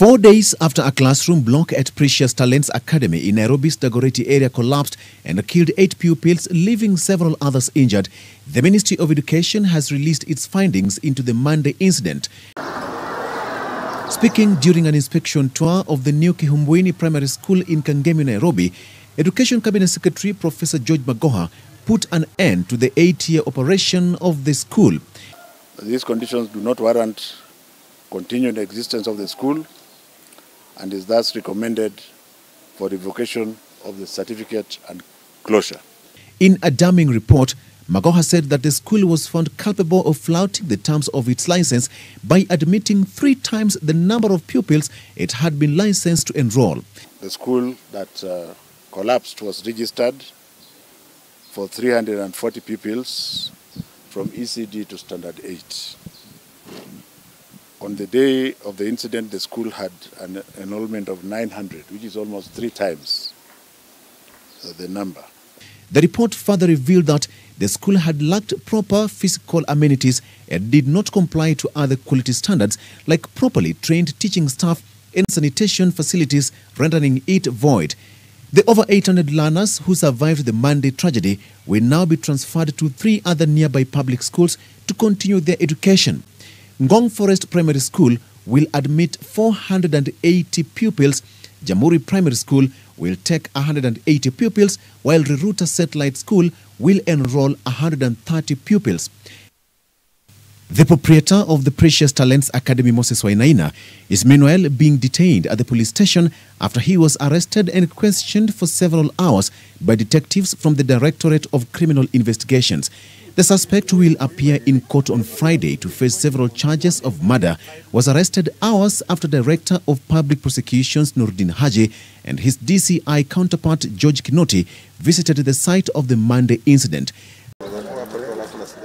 4 days after a classroom block at Precious Talents Academy in Nairobi's Dagoretti area collapsed and killed 8 pupils, leaving several others injured, the Ministry of Education has released its findings into the Monday incident. Speaking during an inspection tour of the new Kihumbwini Primary School in Kangemi, Nairobi, Education Cabinet Secretary Professor George Magoha put an end to the 8-year operation of the school. These conditions do not warrant continued existence of the school and is thus recommended for revocation of the certificate and closure. In a damning report, Magoha said that the school was found culpable of flouting the terms of its license by admitting 3 times the number of pupils it had been licensed to enroll. The school that collapsed was registered for 340 pupils from ECD to Standard 8. On the day of the incident, the school had an enrollment of 900, which is almost 3 times the number. The report further revealed that the school had lacked proper physical amenities and did not comply to other quality standards like properly trained teaching staff and sanitation facilities, rendering it void. The over 800 learners who survived the Monday tragedy will now be transferred to 3 other nearby public schools to continue their education. Ngong Forest Primary School will admit 480 pupils. Jamhuri Primary School will take 180 pupils, while Riruta Satellite School will enroll 130 pupils. The proprietor of the Precious Talents Academy, Moses Wainaina, is meanwhile being detained at the police station after he was arrested and questioned for several hours by detectives from the Directorate of Criminal Investigations. The suspect, who will appear in court on Friday to face several charges of murder, was arrested hours after Director of Public Prosecutions Nuruddin Haji and his DCI counterpart George Kinoti visited the site of the Monday incident.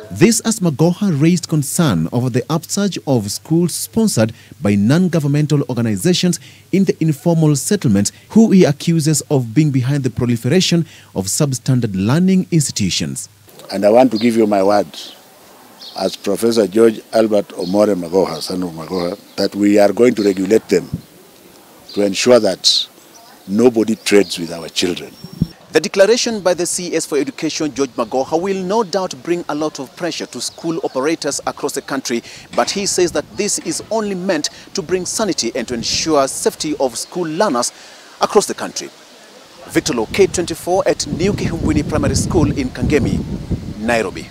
This as Magoha raised concern over the upsurge of schools sponsored by non-governmental organizations in the informal settlements, who he accuses of being behind the proliferation of substandard learning institutions. And I want to give you my word as Professor George Albert Omore Magoha, son of Magoha, that we are going to regulate them to ensure that nobody trades with our children. The declaration by the CS for Education, George Magoha, will no doubt bring a lot of pressure to school operators across the country, but he says that this is only meant to bring sanity and to ensure safety of school learners across the country. Victor Low, K24 at New Kihumbwini Primary School in Kangemi, Nairobi.